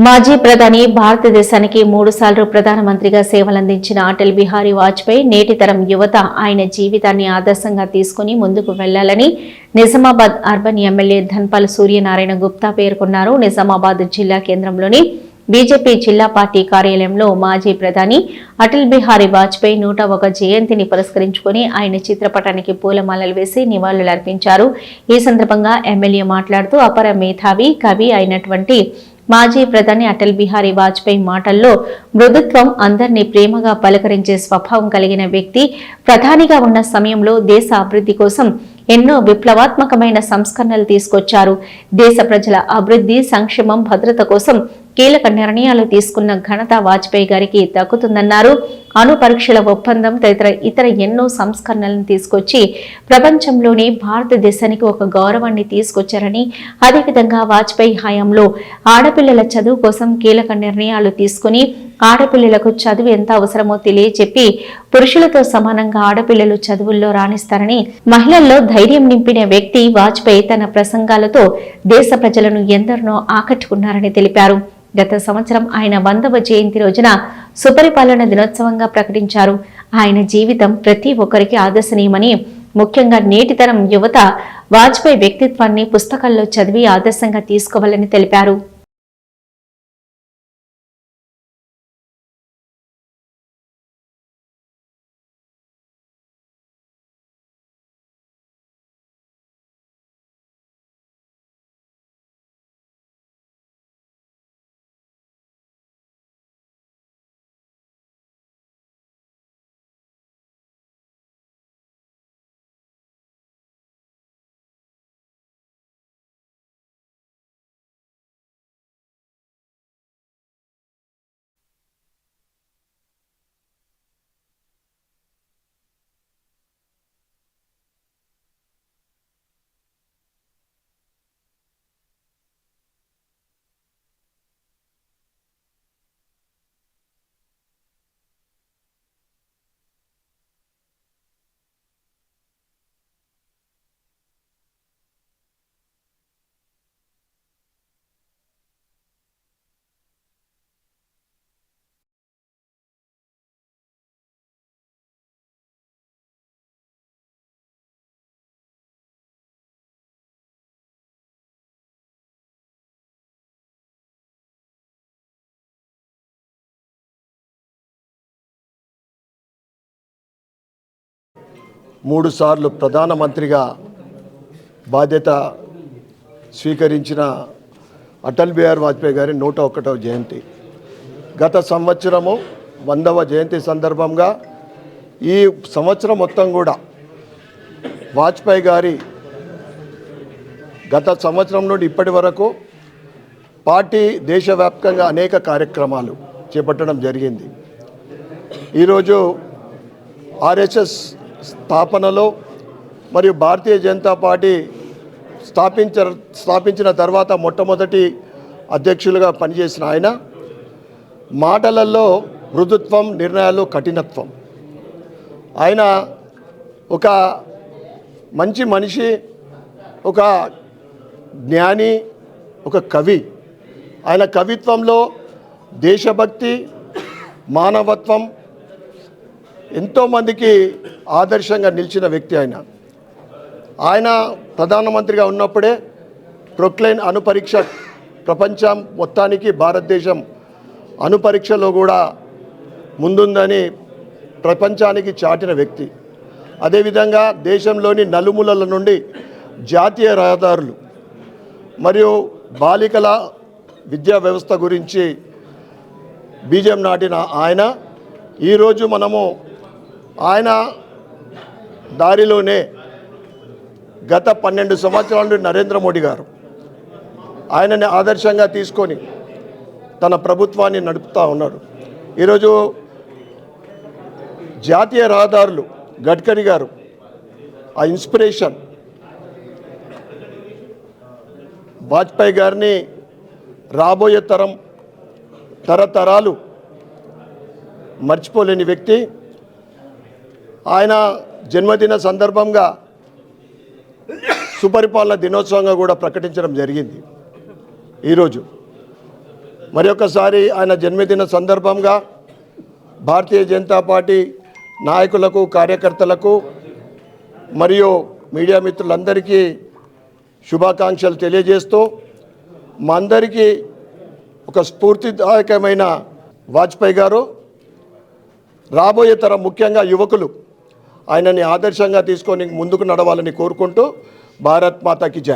మాజీ ప్రధాని భారతదేశానికి 3 సార్లు ప్రధానమంత్రిగా సేవలందించిన అటల్ బిహారీ వాజ్పేయి నేటి తరం యువత ఆయన జీవితాన్ని ఆదర్శంగా తీసుకుని ముందుకు వెళ్లాలని నిజామాబాద్ అర్బన్ ఎమ్మెల్యే ధన్పాల్ సూర్యనారాయణ గుప్తా పేర్కొన్నారు. నిజామాబాద్ జిల్లా కేంద్రంలోని బీజేపీ జిల్లా పార్టీ కార్యాలయంలో మాజీ ప్రధాని అటల్ బిహారీ వాజ్పేయి 101 జయంతిని పురస్కరించుకుని ఆయన చిత్రపటానికి పూలమాలలు వేసి నివాళులర్పించారు. ఈ సందర్భంగా ఎమ్మెల్యే మాట్లాడుతూ అపర మేధావి కవి అయినటువంటి మాజీ ప్రధాని అటల్ బిహారీ వాజ్పేయి మాటల్లో మృదుత్వం, అందరినీ ప్రేమగా పలకరించే స్వభావం కలిగిన వ్యక్తి. ప్రధానిగా ఉన్న సమయంలో దేశ అభివృద్ధి కోసం ఎన్నో విప్లవాత్మకమైన సంస్కరణలు తీసుకొచ్చారు. దేశ ప్రజల అభివృద్ధి, సంక్షేమం, భద్రత కోసం కీలక నిర్ణయాలు తీసుకున్న ఘనత వాజ్పేయి గారికి దక్కుతుందన్నారు. అణు పరీక్షల ఒప్పందం తదితర ఇతర ఎన్నో సంస్కరణలను తీసుకొచ్చి ప్రపంచంలోనే భారతదేశానికి ఒక గౌరవాన్ని తీసుకొచ్చారని, అదేవిధంగా వాజ్పేయి హయాంలో ఆడపిల్లల చదువు కోసం కీలక నిర్ణయాలు తీసుకుని ఆడపిల్లలకు చదువు ఎంత అవసరమో తెలియచెప్పి పురుషులతో సమానంగా ఆడపిల్లలు చదువుల్లో రాణిస్తారని, మహిళల్లో ధైర్యం నింపిన వ్యక్తి వాజ్పేయి. తన ప్రసంగాలతో దేశ ప్రజలను ఎందరినో ఆకట్టుకున్నారని తెలిపారు. గత సంవత్సరం ఆయన 100వ జయంతి రోజున సుపరిపాలన దినోత్సవంగా ప్రకటించారు. ఆయన జీవితం ప్రతి ఒక్కరికి ఆదర్శనీయమని, ముఖ్యంగా నేటి తరం యువత వాజ్పేయి వ్యక్తిత్వాన్ని పుస్తకాల్లో చదివి ఆదర్శంగా తీసుకోవాలని తెలిపారు. మూడు సార్లు ప్రధానమంత్రిగా బాధ్యత స్వీకరించిన అటల్ బిహారీ వాజ్పేయి గారి 101వ జయంతి. గత సంవత్సరము 100వ జయంతి సందర్భంగా ఈ సంవత్సరం మొత్తం కూడా వాజ్పేయి గారి గత సంవత్సరం నుండి ఇప్పటి వరకు పార్టీ దేశవ్యాప్తంగా అనేక కార్యక్రమాలు చేపట్టడం జరిగింది. ఈరోజు ఆర్ఎస్ఎస్ స్థాపనలో మరియు భారతీయ జనతా పార్టీ స్థాపించిన తర్వాత మొట్టమొదటి అధ్యక్షులుగా పనిచేసిన ఆయన మాటలలో మృదుత్వం, నిర్ణయాలు కఠినత్వం. ఆయన ఒక మంచి మనిషి, ఒక జ్ఞాని, ఒక కవి. ఆయన కవిత్వంలో దేశభక్తి, మానవత్వం ఎంతోమందికి ఆదర్శంగా నిలిచిన వ్యక్తి. ఆయన ప్రధానమంత్రిగా ఉన్నప్పుడే ప్రొక్లైన్ అణుపరీక్ష ప్రపంచం మొత్తానికి భారతదేశం అణుపరీక్షలో కూడా ముందుందని ప్రపంచానికి చాటిన వ్యక్తి. అదేవిధంగా దేశంలోని నలుమూలల నుండి జాతీయ రహదారులు మరియు బాలికల విద్యా వ్యవస్థ గురించి బీజం నాటిన ఆయన ఈరోజు మనము ఆయన దారిలోనే గత 12 సంవత్సరాల నుండి నరేంద్ర మోడీ గారు ఆయనని ఆదర్శంగా తీసుకొని తన ప్రభుత్వాన్ని నడుపుతూ ఉన్నాడు. ఈరోజు జాతీయ రహదారులు గడ్కరీ గారు ఆ ఇన్స్పిరేషన్. వాజ్పేయి గారిని రాబోయే తరతరాలు మర్చిపోలేని వ్యక్తి. ఆయన జన్మదిన సందర్భంగా సుపరిపాలన దినోత్సవంగా కూడా ప్రకటించడం జరిగింది. ఈరోజు మరొకసారి ఆయన జన్మదిన సందర్భంగా భారతీయ జనతా పార్టీ నాయకులకు, కార్యకర్తలకు మరియు మీడియా మిత్రులందరికీ శుభాకాంక్షలు తెలియజేస్తూ మా అందరికీ ఒక స్ఫూర్తిదాయకమైన వాజ్పేయి గారు రాబోయే తరం ముఖ్యంగా యువకులు ఆయనని ఆదర్శంగా తీసుకొని ముందుకు నడవాలని కోరుకుంటూ భారత్ మాతాకి జై.